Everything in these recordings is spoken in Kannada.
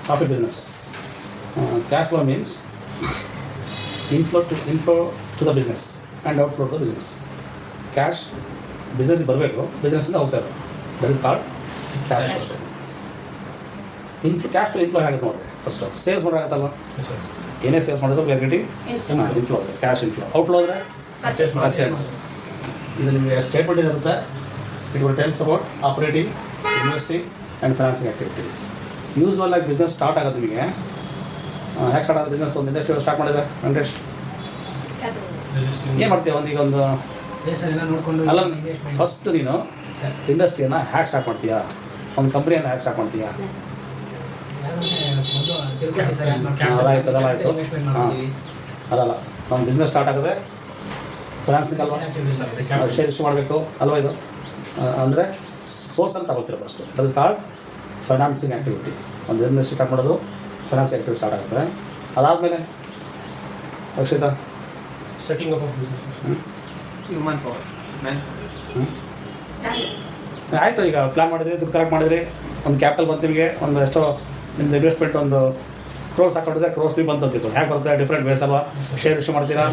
Profit business. Cash flow means inflow to the business and outflow to the business. Cash business ಬರಬೇಕು, ಬಿಸ್ನೆಸ್ಸಿಂದ ಹೋಗ್ತಾ ಇರೋದು. That is called cash flow. Cash flow inflow ಆಗುತ್ತೆ ನೋಡಿರಿ. ಫಸ್ಟ್ ಸೇಲ್ಸ್ ಮಾಡೋಕ್ಕಾಗತ್ತಲ್ವ, ಏನೇ ಸೇಲ್ಸ್ ಮಾಡಿದ್ರು ವಿ ಆರ್ ಗೆಟಿಂಗ್ ಇನ್ಫ್ಲೋ ಆದರೆ ಕ್ಯಾಶ್ ಇನ್ಫ್ಲೋ. ಔಟ್ಫ್ಲೋ ಆದರೆ ಪರ್ಚೇಸ್. ಇದು ನಿಮಗೆ ಸ್ಟೇಟ್ಮೆಂಟ್ ಇರುತ್ತೆ. It will tells about operating, investing and financing activities. Usual ಆಗಿ ಬಿಸ್ನೆಸ್ ಸ್ಟಾರ್ಟ್ ಆಗೋದು ನಿಮಗೆ ಹೇಗೆ ಸ್ಟಾರ್ಟ್ ಆಗೋದು? ಬಿಸ್ನೆಸ್ ಒಂದು ಇಂಡಸ್ಟ್ರಿ ಸ್ಟಾರ್ಟ್ ಮಾಡಿದ್ರೆ ವೆಂಕಟೇಶ್ ಏನು ಮಾಡ್ತೀಯ? ಒಂದು ಅಲ್ಲ, ಫಸ್ಟ್ ನೀನು ಇಂಡಸ್ಟ್ರಿಯನ್ನು ಹ್ಯಾಕ್ ಸ್ಟಾರ್ಟ್ ಮಾಡ್ತೀಯಾ? ಒಂದು ಕಂಪ್ನಿಯನ್ನು ಹ್ಯಾಕ್ ಸ್ಟಾರ್ಟ್ ಮಾಡ್ತೀಯಾ? ಅದಾಯ್ತು, ಅದೆಲ್ಲ ಆಯಿತು. ಹಾಂ, ಅದಲ್ಲ, ನಮ್ಮ ಬಿಸ್ನೆಸ್ ಸ್ಟಾರ್ಟ್ ಆಗೋದೆ ಫೈನಾನ್ಸಿಂಗ್ ಅಲ್ವಾ? ಶೇರ್ ಇಶ್ಯೂ ಮಾಡಬೇಕು ಅಲ್ವಾ? ಇದು ಅಂದರೆ ಸೋರ್ಸನ್ನು ತಗೋತೀರ first. That is called financing activity. ಒಂದು ಇಂಡಸ್ಟ್ರಿ ಸ್ಟಾರ್ಟ್ ಮಾಡೋದು ಫೈನಾನ್ಸಿಂಗ್ ಆ್ಯಕ್ಟಿವಿಟಿ ಸ್ಟಾರ್ಟ್ ಆಗುತ್ತೆ. ಅದಾದಮೇಲೆ Rakshita setting up of business, human power, ಆಯಿತು. ಈಗ ಪ್ಲ್ಯಾನ್ ಮಾಡಿದ್ರಿ, ದುಡ್ಡು ಕಲೆಕ್ಟ್ ಮಾಡಿದ್ರಿ, ಒಂದು ಕ್ಯಾಪಿಟಲ್ ಬಂತು ನಿಮಗೆ, ಒಂದು ಎಷ್ಟೋ ನಿಮ್ದು ಇನ್ವೆಸ್ಟ್ಮೆಂಟ್ ಒಂದು ಕ್ರೋರ್ಸ್ ಹಾಕೊಂಡಿದ್ರೆ ಕ್ರೋರ್ಸ್ ನೀವು ಬಂತು ಅಂತಿತ್ತು. ಹೇಗೆ ಬರುತ್ತೆ? ಡಿಫ್ರೆಂಟ್ ವೇಸ್ ಅಲ್ವಾ? ಶೇರ್ ಇಶ್ಯೂ ಮಾಡ್ತೀರಾ,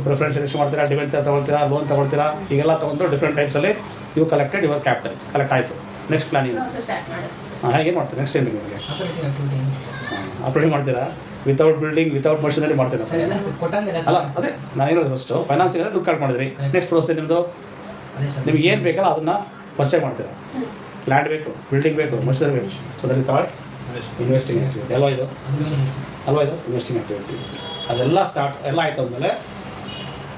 ಪ್ರಿಫರೆನ್ಸ್ ಶೇರ್ ಇಶ್ಯೂ ಮಾಡ್ತೀರಾ, ಡಿಬೆಂಚರ್ ತೊಗೊಳ್ತೀರಾ, ಲೋನ್ ತೊಗೊಳ್ತೀರಾ, ಈಗೆಲ್ಲ ತೊಗೊಂಡು ಡಿಫ್ರೆಂಟ್ ಟೈಪ್ಸಲ್ಲಿ ಇವು ಕಲೆಕ್ಟೆಡ್, ಯುವರ್ ಕ್ಯಾಪಿಟಲ್ ಕಲೆಕ್ಟ್ ಆಯಿತು. ನೆಕ್ಸ್ಟ್ ಪ್ಲಾನ್ ಏನು? ಹಾಂ, ಏನು ಮಾಡ್ತೀರಾ ನೆಕ್ಸ್ಟ್ ಏನು ನಿಮಗೆ? ಆಪರೇಟಿಂಗ್ ಮಾಡ್ತೀರಾ? ವಿತೌಟ್ ಬಿಲ್ಡಿಂಗ್, ವಿತೌಟ್ ಮಷಿನರಿ ಮಾಡ್ತೀರಾ? ಅಲ್ಲ, ಅದೇ ನಾನು ಹೇಳೋದು. ಫಸ್ಟು ಫೈನಾನ್ಸಿಂಗ್ ದುಡ್ಡು ಕಲೆಕ್ಟ್ ಮಾಡಿದ್ರಿ. ನೆಕ್ಸ್ಟ್ ಪ್ರೋಸೆಸ್ ನಿಮ್ಮದು, ನಿಮ್ಗೆ ಏನು ಬೇಕಲ್ಲ ಅದನ್ನು ಪರ್ಚೇಸ್ ಮಾಡ್ತೀರಾ. ಲ್ಯಾಂಡ್ ಬೇಕು, ಬಿಲ್ಡಿಂಗ್ ಬೇಕು, ಮಷಿನರಿ ಬೇಕು. So that is called investing activity ಅಲ್ವಾ? ಇದು ಇನ್ವೆಸ್ಟಿಂಗ್ ಆ್ಯಕ್ಟಿವಿಟೀಸ್. ಅದೆಲ್ಲ ಸ್ಟಾರ್ಟ್ ಎಲ್ಲ ಆಯಿತು ಅಂದಮೇಲೆ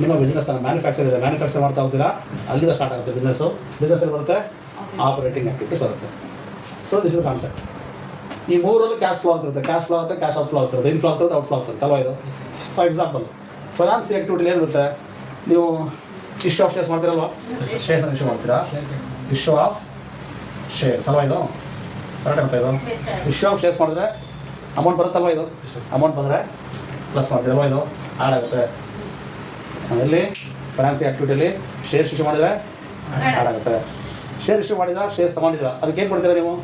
ನಿಮ್ಮ ಬಿಸ್ನೆಸ್ಸನ್ನು ಮ್ಯಾನುಫ್ಯಾಕ್ಚರ್ ಮಾಡ್ತಾ ಹೋಗ್ತೀರಾ, ಅಲ್ಲಿಂದ ಸ್ಟಾರ್ಟ್ ಆಗುತ್ತೆ ಬಿಸ್ನೆಸ್ಸು. ಬಿಸ್ನೆಸ್ಸಲ್ಲಿ ಬರುತ್ತೆ ಆಪರೇಟಿಂಗ್ ಆ್ಯಕ್ಟಿವಿಟೀಸ್ ಬರುತ್ತೆ. So this is concept. ಈ ಮೂರಲ್ಲೂ ಕ್ಯಾಶ್ ಫ್ಲೋ ಆಗ್ತಿರುತ್ತೆ. ಕ್ಯಾಶ್ ಫ್ಲೋ ಆಗುತ್ತೆ, ಕ್ಯಾಶ್ ಔಟ್ ಫ್ಲೋ ಆಗ್ತಿರುತ್ತೆ, ಇನ್ಫ್ಲೋ ಆಗ್ತಿರುತ್ತೆ, ಔಟ್ ಫ್ಲೋ ಆಗ್ತಿರುತ್ತೆ ಅಲ್ವಾ? ಇದು ಫಾರ್ ಎಕ್ಸಾಂಪಲ್ ಫೈನಾನ್ಸ್ ಆ್ಯಕ್ಟಿವಿಟಿ ಏನಿರುತ್ತೆ? ನೀವು ಇಶ್ಯೂ ಆಫ್ ಶೇರ್ಸ್ ಮಾಡ್ತೀರಲ್ವಾ? ಶೇರ್ಸನ್ನು ಇಶ್ಯೂ ಮಾಡ್ತೀರಾ, ಇಶ್ಯೂ ಆಫ್ ಶೇರ್ಸ್ ಅಲ್ವಾ? ಇದು ಕರೆಕ್ಟ್ ಅಂತ. ಇದು ಇಶ್ಯೂ ಆಫ್ ಶೇರ್ಸ್ ಮಾಡಿದ್ರೆ ಅಮೌಂಟ್ ಬರುತ್ತಲ್ವ? ಇದು ಅಮೌಂಟ್ ಬಂದರೆ ಪ್ಲಸ್ ಮಾಡ್ತೀರಲ್ವ? ಇದು ಆ್ಯಡ್ ಆಗುತ್ತೆ. ಎಲ್ಲಿ? ಫೈನಾನ್ಸಿಂಗ್ ಆ್ಯಕ್ಟಿವಿಟಿಯಲ್ಲಿ ಶೇರ್ಸ್ ಇಶ್ಯೂ ಮಾಡಿದರೆ ಆ್ಯಡ್ ಆಗುತ್ತೆ. ಶೇರ್ ಇಶ್ಯೂ ಮಾಡಿದ್ರೆ ಶೇರ್ಸ್ ತಗೊಂಡಿದ್ದೀರಾ, ಅದಕ್ಕೆ ಏನು ಕೊಡ್ತೀರಾ ನೀವು?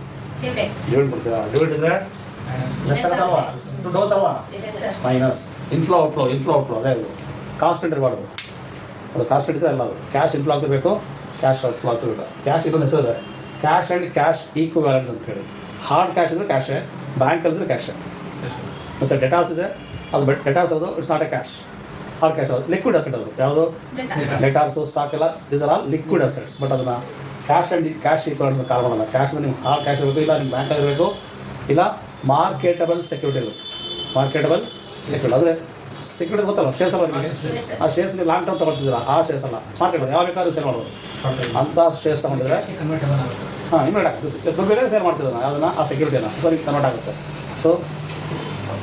ಡಿವಿಡೆಂಡ್ ಕೊಡ್ತೀರಾ. ಡಿವಿಡೆಂಡ್ ಇದ್ದರೆ ಲೆಸ್ ಆಗುತ್ತಲ್ವಾ? ದುಡ್ಡು ಹೋಗುತ್ತಲ್ವಾ? ಮೈನಸ್. ಇನ್ಫ್ಲೋ ಔಟ್ಫ್ಲೋ ಅದೇ ಇದು ಕಾನ್ಸ್ಟೆಂಟ್ ಇರಬಾರ್ದು. ಅದು ಕಾನ್ಸ್ಟೆಂಟ್ ಇದ್ದರೆ ಅಲ್ಲ, ಅದು ಕ್ಯಾಶ್ ಇನ್ಫ್ಲೋ ಆಗ್ತಿರ್ಬೇಕು, ಕ್ಯಾಶ್ ಔಟ್ಫ್ಲೋ ಆಗ್ತಿರ್ಬೇಕು. ಕ್ಯಾಶ್ ಇನ್ನೊಂದು ಹೆಸರಿದೆ, ಕ್ಯಾಶ್ ಆ್ಯಂಡ್ ಕ್ಯಾಶ್ ಈಕ್ವಿವ್ಯಾಲೆಂಟ್ಸ್ ಅಂತ ಹೇಳಿ. ಹಾರ್ಡ್ ಕ್ಯಾಶ್ ಇದ್ದರೆ ಕ್ಯಾಶೇ, ಬ್ಯಾಂಕಲ್ಲಿದ್ದರೆ ಕ್ಯಾಶೇ. ಮತ್ತು ಡೆಟಾಸ್ ಇದೆ, ಅದು ಡೆಟಾಸ್ ಅದು it's not A cash. Hard cash ಅದು ಲಿಕ್ವಿಡ್ ಅಸೆಟ್. ಅದು ಯಾವುದು? ಡೆಟಾರ್ಸು, ಸ್ಟಾಕ್ ಎಲ್ಲ these are all liquid assets. But ಅದನ್ನು ಕ್ಯಾಶ್ ಆ್ಯಂಡ್ ಕ್ಯಾಶ್ ಈಕ್ವಲೆಂಟ್ಸ್ ಅಂತ ಕಾಲ್ ಮಾಡಲ್ಲ. ಕ್ಯಾಶ್ ಅಂದರೆ ನಿಮ್ಮ ಹಾರ್ಡ್ ಕ್ಯಾಶ್ ಇರಬೇಕು, ಇಲ್ಲ ನಿಮ್ಮ ಬ್ಯಾಂಕಲ್ಲಿ ಇರಬೇಕು, ಇಲ್ಲ ಮಾರ್ಕೆಟಬಲ್ ಸೆಕ್ಯೂರಿಟಿ ಇರಬೇಕು. ಮಾರ್ಕೆಟಬಲ್ ಸೆಕ್ಯೂರಿಟಿ ಅಂದರೆ ಸೆಕ್ಯೂರಿಟಿ ಗೊತ್ತಲ್ಲ, ಶೇರ್ಸ್ ಅಲ್ಲ ನಿಮಗೆ. ಆ ಶೇರ್ಸ್ಗೆ ಲಾಂಗ್ ಟರ್ಮ್ ತೊಗೊಳ್ತಿದ್ದೀರಾ, ಆ ಶೇರ್ಸ್ ಅಲ್ಲ, ಮಾರ್ಕೆಟ್ ಯಾವ ಬೇಕಾದ್ರೂ ಸೇಲ್ ಮಾಡ್ಬೋದು. ಅಂಥ ಶೇರ್ಸ್ ತೊಗೊಂಡಿದ್ರೆ ಹಾಂ ಇನ್ವೆಟ್ ಆಗುತ್ತೆ. ದುಡ್ಡು ಬೇಕಾದ್ರೆ ಸೇಲ್ ಮಾಡ್ತಿದ್ದಾನೆ ಯಾವುದನ್ನ, ಆ ಸೆಕ್ಯೂರಿಟಿನ. ಸೊ ನಿಮ್ಗೆ ಕನ್ವರ್ಟ್ ಆಗುತ್ತೆ. So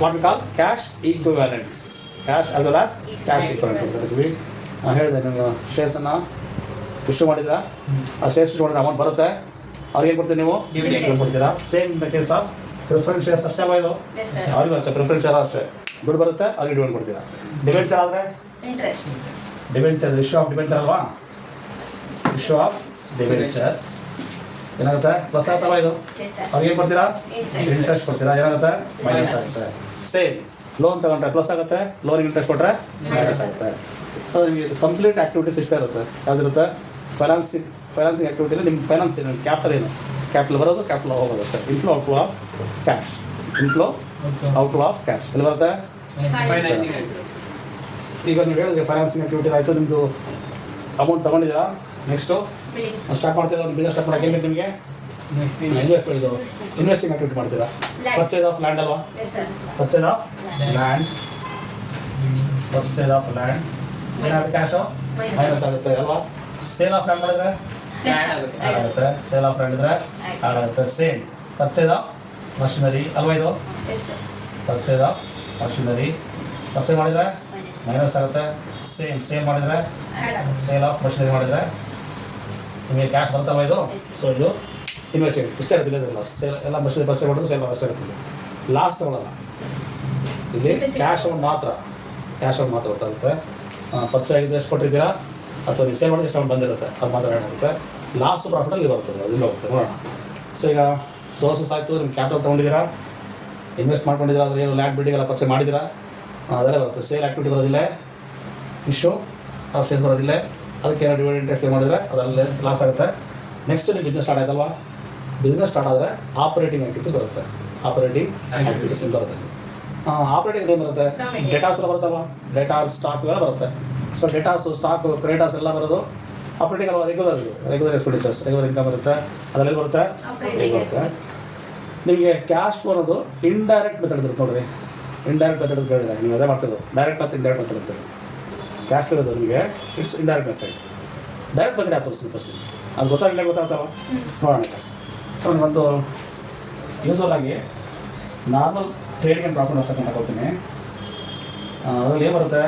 what we call cash equivalents, cash as well as cash equivalents ಅಂತ ಹೇಳ್ತೀವಿ. ನಾನು ಹೇಳಿದೆ ನಿಮಗೆ, ಶೇರ್ಸನ್ನು ಇಶ್ಯೂ ಮಾಡಿದ್ರೆ ಆ ಶೇರ್ಸ್ ಇಶ್ಯೂ ಮಾಡಿದ್ರೆ ಅಮೌಂಟ್ ಬರುತ್ತೆ, ಅವ್ರಿಗೆ ಏನು ಕೊಡ್ತೀರಿ ನೀವು? ಡಿವಿಡೆಂಡ್ ಕೊಡ್ತೀರಾ. Same in the case of preference shares ಅಷ್ಟೇ ಅಲ್ವಾ? ಇದು ಅವ್ರಿಗೂ ಅಷ್ಟೇ, ಪ್ರಿಫರೆನ್ಸ್ ಶೇರ್ ಅಷ್ಟೇ ದುಡ್ಡು ಬರುತ್ತೆ, ಅವ್ರಿಗೆ ಡಿವಿಡೆಂಡ್ ಕೊಡ್ತೀರಾ. ಡಿಬೆಂಚರ್ ಆದರೆ ಡಿಬೆಂಚರ್, ಇಶ್ಯೂ ಆಫ್ ಡಿಬೆಂಚರ್ ಅಲ್ವಾ? ಇಶ್ಯೂ ಆಫ್ ಡಿಬೆಂಚರ್ ಏನಾಗುತ್ತೆ? ಪ್ಲಸ್ ಆಗ್ತಲ್ವ? ಇದು ಅವ್ರಿಗೆ ಏನು ಕೊಡ್ತೀರಾ? ಇಂಟ್ರೆಸ್ಟ್ ಕೊಡ್ತೀರಾ. ಏನಾಗುತ್ತೆ? ಮೈನಸ್ ಆಗುತ್ತೆ. ಸೇಮ್ ಲೋನ್ ತಗೊಂಡ್ರೆ ಪ್ಲಸ್ ಆಗುತ್ತೆ, ಲೋನಿಗೆ ಇಂಟ್ರೆಸ್ಟ್ ಕೊಟ್ಟರೆ ಮೈನಸ್ ಆಗುತ್ತೆ. ಸೊ ನಿಮಗೆ ಕಂಪ್ಲೀಟ್ ಆ್ಯಕ್ಟಿವಿಟೀಸ್ ಇಷ್ಟೇ ಇರುತ್ತೆ. ಯಾವುದಿರುತ್ತೆ? ಫೈನಾನ್ಸಿಂಗ್ ಆ್ಯಕ್ಟಿವಿಟಿಯಲ್ಲಿ ನಿಮ್ಮ ಫೈನಾನ್ಸ್ ಏನು, ಕ್ಯಾಪಿಟಲ್ ಏನು, ಕ್ಯಾಪಿಟಲ್ ಬರೋದು, ಕ್ಯಾಪಿಟಲ್ ಹೋಗೋದು ಅಷ್ಟೇ. Inflow outflow of cash, inflow outflow of cash ಎಲ್ಲಿ ಬರುತ್ತೆ? ಈಗ ನೀವು ಹೇಳಿದ್ರೆ ಫೈನಾನ್ಸಿಂಗ್ ಆ್ಯಕ್ಟಿವಿಟಿ ಆಯಿತು, ನಿಮ್ಮದು ಅಮೌಂಟ್ ತೊಗೊಂಡಿದ್ದೀರಾ. ನೆಕ್ಸ್ಟು ಸ್ಟಾರ್ಟ್ ಮಾಡ್ತೀರಾ, ಒಂದು ಬಿಸ್ನೆಸ್ ಸ್ಟಾರ್ಟ್ ಮಾಡೋಕೆ ಏನು ಬೇಕು ನಿಮಗೆ? ಇನ್ವೆಸ್ಟಿಂಗ್ ಆ್ಯಕ್ಟಿವಿಟಿ ಮಾಡ್ತೀರಾ. ಪರ್ಚೇಸ್ ಆಫ್ ಲ್ಯಾಂಡ್ ಅಲ್ವಾ? Purchase of land, purchase of land ಏನಾಗುತ್ತೆ? ಕ್ಯಾಶು ಮೈನಸ್ ಆಗುತ್ತೆ ಅಲ್ವಾ? ಸೇಲ್ ಆಫ್ ಲ್ಯಾಂಡ್ ಮಾಡಿದ್ರೆ ಆ್ಯಡ್ ಆಗುತ್ತೆ. ಸೇಲ್ ಆಫ್ ಲ್ಯಾಂಡ್ ಇದ್ರೆ ಆ್ಯಡ್ ಆಗುತ್ತೆ. ಸೇಮ್ ಪರ್ಚೇಸ್ ಆಫ್ ಮಷಿನರಿ ಅಲ್ವಾ? ಇದು ಪರ್ಚೇಸ್ ಆಫ್ ಮಷಿನರಿ ಪರ್ಚೇಸ್ ಮಾಡಿದರೆ ಮೈನಸ್ ಆಗುತ್ತೆ. ಸೇಲ್ ಮಾಡಿದರೆ, ಸೇಲ್ ಆಫ್ ಮಷಿನರಿ ಮಾಡಿದರೆ ನಿಮಗೆ ಕ್ಯಾಶ್ ಬರ್ತಲ್ವ? ಇದು ಸೊ ಇದು ಇನ್ವೆಸ್ಟಿಂಗ್ ಇಷ್ಟೇ ಇರ್ತಿಲ್ಲ. ಇದೆಲ್ಲ ಸೇಲ್ ಎಲ್ಲ ಮಷಿನರಿ ಪರ್ಚೇಸ್ ಮಾಡೋದು ಸೇಲ್ ಅಷ್ಟೇ ಇರ್ತಿಲ್ಲ. ಲಾಸ್ಟ್ ತಗೊಳ್ಳಲ್ಲ. ಇಲ್ಲಿ ಕ್ಯಾಶ್ ಅಮೌಂಟ್ ಮಾತ್ರ ಗೊತ್ತಾಗುತ್ತೆ. ಪರ್ಚೇಸ್ ಆಗಿದ್ದು ಎಷ್ಟು ಕೊಟ್ಟಿದ್ದೀರಾ, ಅಥವಾ ನೀವು ಸೇಲ್ ಮಾಡಿದ್ರೆ ಎಷ್ಟು ಅಮೌಂಟ್ ಬಂದಿರುತ್ತೆ, ಅದು ಮಾತ್ರ ಏನಾಗುತ್ತೆ. ಲಾಸ್ಟ್ ಪ್ರಾಫಿಟಲ್ಲಿ ಬರ್ತದೆ, ಅದಿಲ್ಲ ಹೋಗುತ್ತೆ. ನೋಡೋಣ. ಸೊ ಈಗ ಸೋರ್ಸಸ್ ಆಯಿತು, ನಿಮ್ಮ ಕ್ಯಾಪಿಟಲ್ ತೊಗೊಂಡಿದ್ದೀರಾ, ಇನ್ವೆಸ್ಟ್ ಮಾಡ್ಕೊಂಡಿದ್ದೀರಾ ಅಂದರೆ ಏನು ಲ್ಯಾಂಡ್ ಬಿಲ್ಡಿಂಗ್ ಎಲ್ಲ ಪರ್ಚೇಸ್ ಮಾಡಿದ್ದೀರಾ ಅದೆಲ್ಲ ಬರುತ್ತೆ. ಸೇಲ್ ಆ್ಯಕ್ಟಿವಿಟಿ ಬರೋದಿಲ್ಲ, ಇಶ್ಯೂ ಆಫ್ ಶೇರ್ಸ್ ಬರೋದಿಲ್ಲ, ಅದಕ್ಕೆ ಏನೋ ಡಿವಿಡೆಂಡ್ ಇಂಟ್ರೆಸ್ಟ್ ಪೇ ಮಾಡಿದರೆ ಅದರಲ್ಲಿ ಲಾಸ್ ಆಗುತ್ತೆ. ನೆಕ್ಸ್ಟ್ ನೀವು ಬಿಸ್ನೆಸ್ ಸ್ಟಾರ್ಟ್ ಆಯ್ತಲ್ವಾ, ಬಿಸ್ನೆಸ್ ಸ್ಟಾರ್ಟ್ ಆದರೆ ಆಪರೇಟಿಂಗ್ ಆ್ಯಕ್ಟಿವಿಟೀಸ್ ಬರುತ್ತೆ. ಆಪರೇಟಿಂಗ್ ಆ್ಯಕ್ಟಿವಿಟೀಸ್ ಬರುತ್ತೆ. ಆಪರೇಟಿಂಗ್ ಏನು ಬರುತ್ತೆ, ಡೇಟಾಸ್ ಎಲ್ಲ ಬರುತ್ತಲ್ವ, ಡೇಟಾಸ್ ಸ್ಟಾಕ್ ಎಲ್ಲ ಬರುತ್ತೆ. ಸೊ ಡೇಟಾಸು ಸ್ಟಾಕು ಕ್ರೆಡಿಟಾಸ್ ಎಲ್ಲ ಬರೋದು ಆಪರೇಟಿಂಗ್ ಅಲ್ವಾ, ರೆಗ್ಯುಲರ್ ಎಕ್ಸ್ಪೆಂಡಿಚರ್ಸ್, ರೆಗ್ಯುಲರ್ ಇನ್ಕಮ್ ಇರುತ್ತೆ, ಅದರಲ್ಲಿ ಬರುತ್ತೆ ಬರುತ್ತೆ. ನಿಮಗೆ ಕ್ಯಾಶ್ ಫ್ಲೋ ಅನ್ನೋದು ಇಂಡೈರೆಕ್ಟ್ ಮೆಥಡ್ ಇರುತ್ತೆ ನೋಡಿರಿ. ಇಂಡೈರೆಕ್ಟ್ ಮೆಥಡ್ ಅಂತ ಹೇಳಿದ್ರೆ ನೀವು ಅದೇ ಮಾಡ್ತಿದ್ದು, ಡೈರೆಕ್ಟ್ ಮತ್ತು ಇಂಡೈರೆಕ್ಟ್ ಮೆಥಡ್ ಅಂತೇಳಿ. ಕ್ಯಾಶ್ ಫ್ಲೋ ಇರೋದು ನಿಮಗೆ it's indirect method. Direct method ಯಾಕೆ ತೋರಿಸ್ತೀನಿ ಫಸ್ಟ್, ಅದು ಗೊತ್ತಾಗ್ತವ ನೋಡೋಣ. ಸೊ ಒಂದು ಯೂಸ್ವಲ್ ಆಗಿ normal trading and profit loss account ಹಾಕೋತೀನಿ. ಅದರಲ್ಲಿ ಏನು ಬರುತ್ತೆ,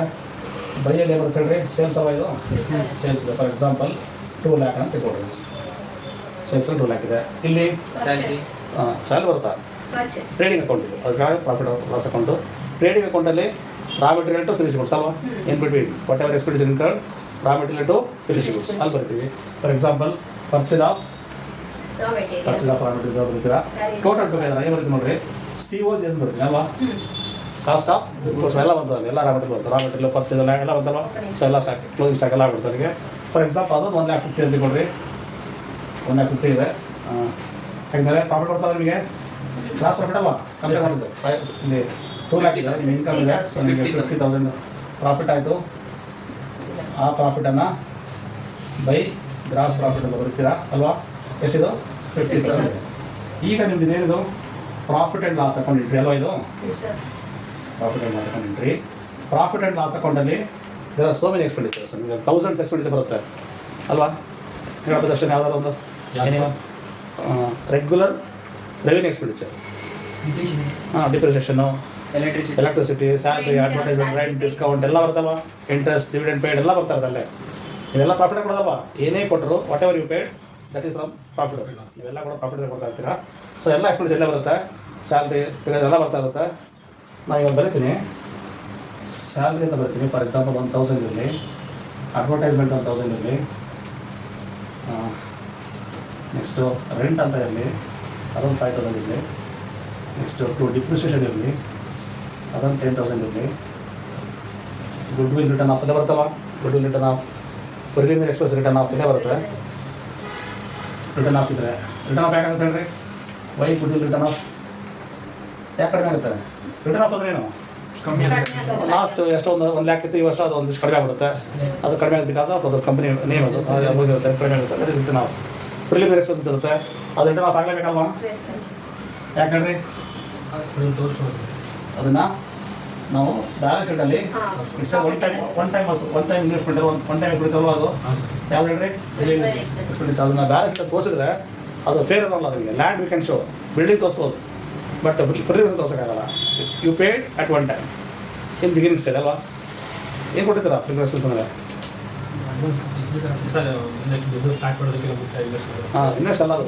ಬೈಯಲ್ಲಿ ಏನು ಬರುತ್ತೆ ಹೇಳ್ರಿ, ಸೇಲ್ಸ್ ಅವ ಇದು ಸೇಲ್ಸ್ ಇದೆ. ಫಾರ್ ಎಕ್ಸಾಂಪಲ್ 2 lakh ಅಂತ ಇಟ್ಕೊಳ್ರಿ, ಸೇಲ್ಸ್ 2 lakh ಇದೆ. ಇಲ್ಲಿ ಸ್ಯಾಲರಿ ಬರುತ್ತಾ, ಟ್ರೇಡಿಂಗ್ ಅಕೌಂಟ್ ಇದೆ, ಅದಕ್ಕಾಗಿ ಪ್ರಾಫಿಟ್ ಲಾಸ್ ಅಕೌಂಟು. ಟ್ರೇಡಿಂಗ್ ಅಕೌಂಟಲ್ಲಿ raw material to finish goods ಅಲ್ವಾ, ಏನು ಬಿಟ್ವಿ whatever expenditure incurred raw material to finish goods ಅಲ್ಲಿ ಬರ್ತೀವಿ. For example purchase of raw material ಬರ್ತೀರಾ. ಟೋಟಲ್ ಟುಗೆದರ್ ಏನು ಬರ್ತೀವಿ ನೋಡಿರಿ, COGS ಬರ್ತೀನಿ ಅಲ್ವಾ, ಕಾಸ್ಟ್ ಆಫ್ ಗುಡ್ಸ್ ಎಲ್ಲ ಬರ್ತದೆ, ಎಲ್ಲ ರಾ ಮೆಟೀರಿಯಲ್ ಬರ್ತದೆ. ರಾ ಮೆಟೀರಿಯಲ್ ಪರ್ಚೇಸ್ ಎಲ್ಲ ಬರ್ತಲ್ವ, ಸೊ ಎಲ್ಲ ಸ್ಟಾಕ್ ಕ್ಲೋಸಿಂಗ್ ಸ್ಟಾಕ್ ಎಲ್ಲ ಬಿಡ್ತಾರೆ. ಅದಕ್ಕೆ ಫಾರ್ ಎಕ್ಸಾಂಪಲ್ ಅದು 1,50,000 ಅಂತ ಕೊಡ್ರಿ, 1,50,000 ಇದೆ. ಹಾಗೆಂದರೆ ಪ್ರಾಫಿಟ್ ಬರ್ತದೆ ನಿಮಗೆ, ಕ್ಲಾಸ್ ಪ್ರಾಫಿಟ್ ಅಲ್ವಾ, ಕಮ್ಮಿ ಮಾಡಿದ್ದು ಇಲ್ಲಿ 2 lakh ಇದೆ, ನಿಮ್ಮ ಇನ್ಕಮ್ ಇದೆ. ಸೊ ನಿಮಗೆ 50,000 ಪ್ರಾಫಿಟ್ ಆಯಿತು. ಆ ಪ್ರಾಫಿಟನ್ನು ಬೈ ಗ್ರಾಸ್ ಪ್ರಾಫಿಟ್ ಅಂತ ಬರೀತೀರಾ ಅಲ್ವಾ, ಎಷ್ಟಿದು 50,000 ಇದೆ. ಈಗ ನಿಮ್ದು ಇದೇನಿದು profit and loss account entry ಅಲ್ವಾ, ಇದು profit and loss account entry. Profit and loss ಅಕೌಂಟಲ್ಲಿ there are so many expenditures, ನಿಮಗೆ ಥೌಸಂಡ್ಸ್ ಎಕ್ಸ್ಪೆಂಡಿಚರ್ ಬರುತ್ತೆ ಅಲ್ವಾ. ಹೇಳೋದು ದರ್ಶನ ಯಾವ್ದಾರು ಒಂದು ಏನಿವ regular revenue expenditure, depreciation, electricity, salary, advertisement, rent, discount ಎಲ್ಲ ಬರ್ತಲ್ವ, ಇಂಟ್ರೆಸ್ಟ್, ಡಿವಿಡೆಂಡ್ ಪೇಡ್ ಎಲ್ಲ ಬರ್ತಾ ಇರೋದಲ್ಲೇ. ನೀವೆಲ್ಲ ಪ್ರಾಫಿಟ್ ಕೊಡೋದಲ್ವ, ಏನೇ ಕೊಟ್ಟರು whatever you paid that is from profit. ನೀವೆಲ್ಲ ಕೂಡ ಪ್ರಾಫಿಟ್ ಕೊಡ್ತಾ ಇರ್ತೀರಾ. ಸೊ ಎಲ್ಲ ಎಕ್ಸ್ಪೆಂಡಿಚರ್ ಎಲ್ಲ ಬರುತ್ತೆ, ಸ್ಯಾಲ್ರಿ ಎಲ್ಲ ಬರ್ತಾ ಇರುತ್ತೆ. ನಾನು ಇವಾಗ ಬರೀತೀನಿ, ಸ್ಯಾಲ್ರಿ ಅಂತ ಬರ್ತೀನಿ. ಫಾರ್ ಎಕ್ಸಾಂಪಲ್ 1,000 ಇರಲಿ, ಅಡ್ವರ್ಟೈಸ್ಮೆಂಟ್ 1,000 ಇರಲಿ, ನೆಕ್ಸ್ಟು ರೆಂಟ್ ಅಂತ ಇರಲಿ, ಅದೊಂದು 5,000 ಇರಲಿ, ನೆಕ್ಸ್ಟು ಡಿಪ್ರಿಸಿಯೇಷನ್ ಇರಲಿ, ಅದೊಂದು 10,000 ಇರಲಿ, ಗುಡ್ ವಿಲ್ ರಿಟರ್ನ್ ಆಫ್ ಎಲ್ಲ ಬರ್ತಲ್ಲ, goodwill written off, preliminary expense written off ಇಲ್ಲೇ ಬರುತ್ತೆ. ರಿಟರ್ನ್ ಆಫ್ ಇದ್ದರೆ ರಿಟರ್ನ್ ಆಫ್ ಯಾಕಾಗುತ್ತೆ ಹೇಳ್ರಿ, why goodwill written off ಯಾಕೆ ಕಡಿಮೆ ಆಗುತ್ತೆ? ರಿಟರ್ನ್ ಆಫ್ ಅಂದ್ರೆ ಏನು, ಲಾಸ್ಟ್ ಎಷ್ಟೋ 1 lakh ಇತ್ತು, ಈ ವರ್ಷ ಅದು ಒಂದಿಷ್ಟು ಕಡಿಮೆ ಆಗುತ್ತೆ. ಅದು ಕಡಿಮೆ ಆಗುತ್ತೆ ಬಿಕಾಸ್ ಆಫ್ ಅದು ಕಂಪನಿ ನೇಮ್, ಅದು ಹೋಗಿರುತ್ತೆ, ಕಡಿಮೆ ಆಗುತ್ತೆ. That is written off. Preliminary expense ಇರುತ್ತೆ, ಅದು ರಿಟರ್ನ್ ಆಫ್ ಆಗಲೇಬೇಕಲ್ವಾ, ಯಾಕೆ ಹೇಳ್ರಿ? ಅದನ್ನು ನಾವು ಬ್ಯಾಲೆನ್ಸ್ ಶೀಟಲ್ಲಿ it's one time investment, one time ಇಟ್ಬಿಡ್ತಲ್ವ, ಅದು ಯಾವ್ದು ಹೇಳ್ರಿ ಎಕ್ಸ್ಪೆಂಡಿಚರ್. ಅದನ್ನು ಬ್ಯಾಲೆನ್ಸ್ ಶೀಟ್ ತೋರಿಸಿದ್ರೆ ಅದು ಫೇರ್ ಅಲ್ಲ ನಿಮಗೆ. Land we can show, building ತೋರಿಸ್ಬೋದು, ಬಟ್ ಪ್ರಿಲಿಮಿನರಿ ತೋರ್ಸೋಕ್ಕಾಗಲ್ಲ. You paid at one time in beginning stage ಅಲ್ವಾ. ಏನು ಕೊಟ್ಟಿದ್ದೀರಾ ಪ್ರಿಲಿಮಿನರಿ ಎಕ್ಸ್ಪೆನ್ಸ್ ಅಂದರೆ? ಬಿಸ್ನೆಸ್ ಸ್ಟಾರ್ಟ್ ಮಾಡೋದಕ್ಕಿಂತ ಮುಂಚೆ ಇನ್ವೆಸ್ಟ್ ಅಲ್ಲ, ಅದು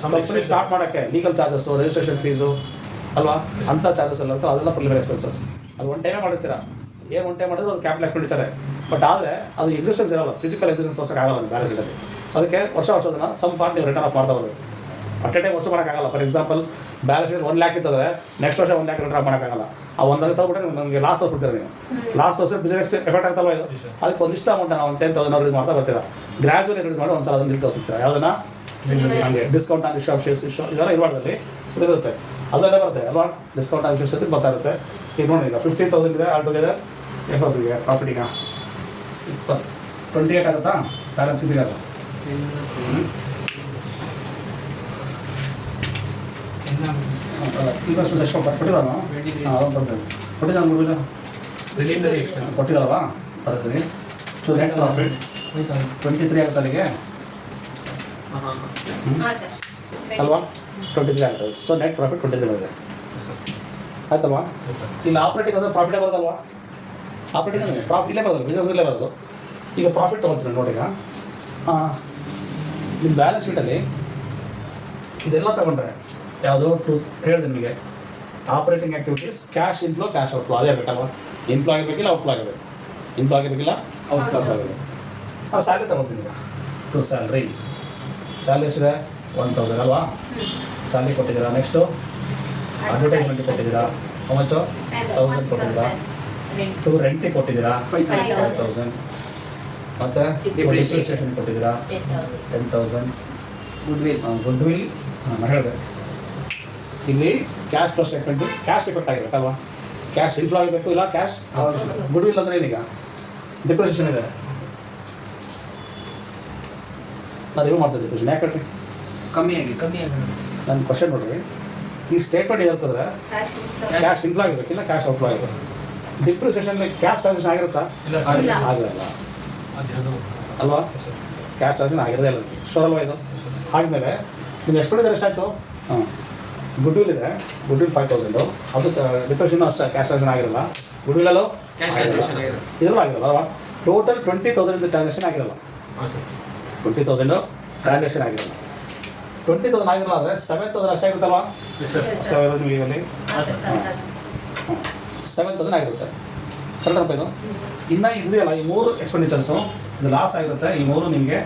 ಕಂಪನಿ ಸ್ಟಾರ್ಟ್ ಮಾಡೋಕ್ಕೆ ಲೀಗಲ್ ಚಾರ್ಜಸ್ಸು, ರಿಜಿಸ್ಟ್ರೇಷನ್ ಫೀಸು ಅಲ್ವಾ, ಅಂಥ ಚಾರ್ಜಸ್ ಎಲ್ಲ ಇರ್ತವೆ, ಅದೆಲ್ಲ ಪ್ರಿಲಿಮಿನರಿ ಎಕ್ಸ್ಪೆನ್ಸಸ್. ಅದು ಒನ್ ಟೈಮೇ ಮಾಡಿರ್ತೀರಾ, ಏನು ಒನ್ ಟೈಮ್ ಮಾಡಿದ್ರೆ ಅದು ಕ್ಯಾಪಿಟಲ್ ಎಕ್ಸ್ಪೆಂಡಿಚರೇ. ಬಟ್ ಆದರೆ ಅದು ಎಕ್ಸಿಸ್ಟೆನ್ಸ್ ಇರೋಲ್ಲ, ಫಿಸಿಕಲ್ ಎಕ್ಸಿಸ್ಟೆನ್ಸ್ ತೋರ್ಸೋಕ್ಕಾಗಲ್ಲ ಬ್ಯಾಲೆನ್ಸ್ ಶೀಟಲ್ಲಿ. ಸೊ ಅದಕ್ಕೆ ವರ್ಷ ಅದನ್ನು ಸಮ್ ಪಾರ್ಟ್ ನೀವು ರಿಟರ್ನ್ ಆಫ್ ಮಾಡ್ತಾ ಬರಬೇಕು. ಅಟ್ ಎ ಟೈಮ್ ವರ್ಷ ಮಾಡೋಕ್ಕಾಗಲ್ಲ. For example balance sheet 1 lakh ಇತ್ತಂದರೆ ನೆಕ್ಸ್ಟ್ ವರ್ಷ 1 lakh ರಿಟರ್ನ್ ಮಾಡೋಕ್ಕಾಗಲ್ಲ. ಆ 1 lakh ತಗೊಬಿಟ್ರೆ ನಮಗೆ ಲಾಸ್ಟ್ ತೋರಿಸ್ಬಿಡ್ತೀರ ನೀವು. ಲಾಸ್ಟ್ ತೋರಿಸಿ ಬಿಸ್ನೆಸ್ ಎಫೆಕ್ಟ್ ಆಗ್ತಲ್ವ ಇದು. ಅದಕ್ಕೆ ಒಂದಿಷ್ಟು ಅಮೌಂಟ್ ನಾವು 10,000 ರಿಲೀಸ್ ಮಾಡ್ತಾ ಬರ್ತೀರಾ. ಗ್ರ್ಯಾಜುವಲಿ ರಿಲೀಸ್ ಮಾಡಿ ಒಂದ್ಸಲ ಅದನ್ನು ನಿಲ್ತಾ ಹೋಗ್ತೀರಾ. ಯಾವುದನ್ನ ಹಂಗೆ discount on issue of shares ಇದೆಲ್ಲ ಇರಬಾರ್ದಲ್ಲಿ ಸೊ ಇರುತ್ತೆ, ಅದೆಲ್ಲ ಬರುತ್ತೆ ಅಲ್ವಾ. ಡಿಸ್ಕೌಂಟ್ ಆನ್ ಶೇರ್ಸ್ ಅಂತ ಬರ್ತಾ ಇರುತ್ತೆ. ಈಗ ನೋಡಿ, ಈಗ 50,000 ಇದೆ ಆಲ್ ಟುಗೆದರ್. ಎಷ್ಟೊತ್ತಿಗೆ ಪ್ರಾಫಿಟ್ ಈಗ 28 ಆಗುತ್ತಾ ಬ್ಯಾಲೆನ್ಸ್ ಶೀಟ್ ಇರೋದು. ಇನ್ವೆಸ್ಟ್ಮೆಂಟ್ ಎಷ್ಟು ಕೊಟ್ಟಿರೋನು ಅದೊಂದು ಬರ್ತದೆ. ಕೊಟ್ಟಿದ್ದಾನೆ ಮೂವಿನ ಕೊಟ್ಟಿರೋಲ್ವಾ ಬರ್ತೀನಿ. ಸೊ ನೆಟ್ ಪ್ರಾಫಿಟ್ 23 ಆಗುತ್ತೆ ಅಲ್ಲಿಗೆ ಅಲ್ವಾ, 23 ಆಗ್ತದೆ. ಸೊ ನೆಟ್ ಪ್ರಾಫಿಟ್ 23 ಇದೆ ಆಯ್ತಲ್ವಾ. ಇಲ್ಲಿ ಆಪ್ರೇಟಿಂಗ್ ಅಂದರೆ ಪ್ರಾಫಿಟೇ ಬರೋದಲ್ವಾ. ಆಪ್ರೇಟಿಂಗ್ ಅಂದರೆ ಪ್ರಾಫಿಟ್ ಇಲ್ಲೇ ಬರೋದು, ಬಿಸ್ನೆಸ್ಸಲ್ಲೇ ಬರೋದು. ಈಗ ಪ್ರಾಫಿಟ್ ತೊಗೊಳ್ತೀನಿ ನೋಡಿ. ಈಗ ನಿಮ್ಮ ಬ್ಯಾಲೆನ್ಸ್ ಶೀಟಲ್ಲಿ ಇದೆಲ್ಲ ತಗೊಂಡ್ರೆ ಯಾವುದು ಹೇಳಿದೆ ನಿಮಗೆ, operating activities, cash inflow, cash outflow ಅದೇ ಇರಬೇಕಲ್ವ. ಇನ್ಫ್ಲೋ ಆಗಿರಬೇಕಿಲ್ಲ, ಔಟ್ಫ್ಲೋ ಆಗಬೇಕು. ಇನ್ಫ್ಲೋ ಆಗಿರಬೇಕಿಲ್ಲ, ಔಟ್ಫ್ಲೋ ಆಗಬೇಕು. ನಾನು ಸ್ಯಾಲ್ರಿ ತಗೊಳ್ತೀನಿ. ಈಗ ಟು ಸ್ಯಾಲ್ರಿ ಎಷ್ಟಿದೆ 1,000 ಅಲ್ವಾ, ಸ್ಯಾಲ್ರಿ ಕೊಟ್ಟಿದ್ದೀರಾ. ನೆಕ್ಸ್ಟು ಅಡ್ವರ್ಟೈಸ್ಮೆಂಟ್ ಕೊಟ್ಟಿದ್ದೀರಾ ಹೌ ಮಚ್ಚು 1000 ಕೊಟ್ಟಿದ್ದೀರಾ ಟು ರೆಂಟಿಗೆ ಕೊಟ್ಟಿದ್ದೀರಾ 5000 ಮತ್ತು ರಿಜಿಸ್ಟ್ರೇಷನ್ ಕೊಟ್ಟಿದ್ದೀರಾ 10,000 ಗುಡ್ ವಿಲ್ ನಾನು ಹೇಳಿದೆ ಇಲ್ಲಿ cash flow statement cash effect ಆಗಿರಬೇಕಲ್ವಾ ಕ್ಯಾಶ್ ಇನ್ಫ್ಲೋ ಆಗಬೇಕು ಇಲ್ಲ ಕ್ಯಾಶ್ ಗುಡ್ ವಿಲ್ ಅಂದರೆ ಏನೀಗ ಡಿಪ್ರೆಷನ್ ಇದೆ ನಾನು ರಿವ್ಯೂ ಮಾಡ್ತಿದ್ದೆ ಡಿಪ್ರೆಷನ್ ಯಾಕೆ ಕಮ್ಮಿ ಆಗಿ ನನ್ನ ಕ್ವಶನ್ ನೋಡ್ರಿ ಈ ಸ್ಟೇಟ್ಮೆಂಟ್ ಏನಿರ್ತಂದ್ರೆ ಕ್ಯಾಶ್ ಇನ್ಫ್ಲೋ ಆಗಿರ್ಬೇಕಿಲ್ಲ ಕ್ಯಾಶ್ ಔಟ್ಫ್ಲೋ ಆಗಿರ್ಬೇಕು ಡಿಪ್ರಿಸಿಯೇಷನ್ ಕ್ಯಾಶ್ ಟ್ರಾನ್ಸಾಕ್ಷನ್ ಆಗಿರುತ್ತಾ ಆಗಿರಲ್ಲ ಅಲ್ವಾ ಕ್ಯಾಶ್ ಟ್ರಾನ್ಸಾಕ್ಷನ್ ಆಗಿರೋದೇ ಇಲ್ಲ ಶೋರ್ ಅಲ್ವಾ ಇದು ಆದಮೇಲೆ ನಿಮ್ಗೆ ಎಕ್ಸ್ಪೆಂಡಿಚರ್ ಎಷ್ಟಾಯಿತು ಹಾಂ ಗುಡ್ ವಿಲ್ ಇದೆ ಗುಡ್ ವಿಲ್ 5,000 ಅದು ಡಿಪ್ರೆಷನ್ ಅಷ್ಟೇ ಕ್ಯಾಶ್ ಟ್ರಾನ್ಸಾಕ್ಷನ್ ಆಗಿರಲ್ಲ ಗುಡ್ ವಿಲ್ಲಲ್ಲೂ ಇದರಲ್ಲೂ ಆಗಿರಲ್ಲ ಅಲ್ವಾ ಟೋಟಲ್ 20,000 ಟ್ರಾನ್ಸಾಕ್ಷನ್ ಆಗಿರಲ್ಲ 20,000 ಟ್ರಾನ್ಸಾಕ್ಷನ್ ಆಗಿರಲ್ಲ 20,000 ಆಗಿರಲ್ಲ ಅಂದರೆ 7,000 ಅಷ್ಟೇ ಆಗಿರುತ್ತಲ್ವಾ 7,000 ನಿಮಗೆ ಇಲ್ಲಿ 7,000 ಆಗಿರುತ್ತೆ ಕರೆಕ್ಟಪ್ಪ ಇದು ಇನ್ನು ಇದೆಯಲ್ಲ ಈ 3 ಎಕ್ಸ್ಪೆಂಡಿಚರ್ಸು ಇದು ಲಾಸ್ ಆಗಿರುತ್ತೆ ಈ 3 ನಿಮಗೆ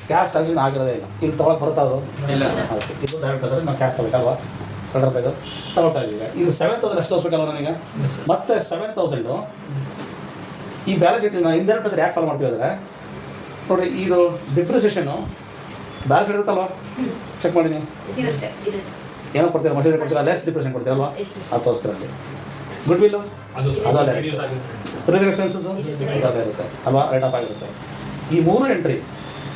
ಕ್ಯಾಶ್ ಟ್ರಾನ್ಸಾಕ್ಷನ್ ಆಗಿರೋದೇ ಇಲ್ಲ ಇಲ್ಲಿ ತೊಗೊಳಕ್ಕೆ ಬರುತ್ತಾ ಅದು ಅದಕ್ಕೆ ಇದು ಡೈರೆಕ್ಟ್ ಆದರೆ ನಾವು ಕ್ಯಾಶ್ ತಗೋಬೇಕಲ್ವಾ ಕರೆಕ್ಟಪ್ಪ ಇದು ತಗೊಳ್ತಾ ಇದ್ದೀವಿ ಇಲ್ಲಿ 7,000 ಎಷ್ಟು ತೋರಿಸ್ಬೇಕಲ್ವ ನನಗೆ ಮತ್ತೆ 7,000 ಈ ಬ್ಯಾಲೆನ್ಸ್ ಶೀಟ್ ನಾವು ಇಂಡೈರೆಕ್ಟ್ ಅಂದರೆ ಯಾಕೆ ಫಾಲೋ ಮಾಡ್ತೀವಿ ಅಂದರೆ ನೋಡಿರಿ ಇದು ಡಿಪ್ರಿಸಿಯೇಷನು ಬ್ಯಾಲೆನ್ಸ್ ಶೀಟ್ ಇರುತ್ತಲ್ವ ಚೆಕ್ ಮಾಡಿ ನೀವು ಏನೋ ಕೊಡ್ತೀರಾ ಮಷೀನರಿ ಕೊಡ್ತೀರಾ ಲೆಸ್ ಡಿಪ್ರೆಷನ್ ಕೊಡ್ತೀರಲ್ವಾ ಅದು ತೋರಿಸ್ತೀರ ಅಲ್ಲಿ ಗುಡ್ ವಿಲ್ಲು ಅದಲ್ಲೇ ರಿಲೇಟೆಡ್ ಎಕ್ಸ್ಪೆನ್ಸಸ್ಸು ಅದೇ ಇರುತ್ತೆ ಅಲ್ವಾ ರೇಟ್ ಆಫ್ ಆಗಿರುತ್ತೆ ಈ 3 ಎಂಟ್ರಿ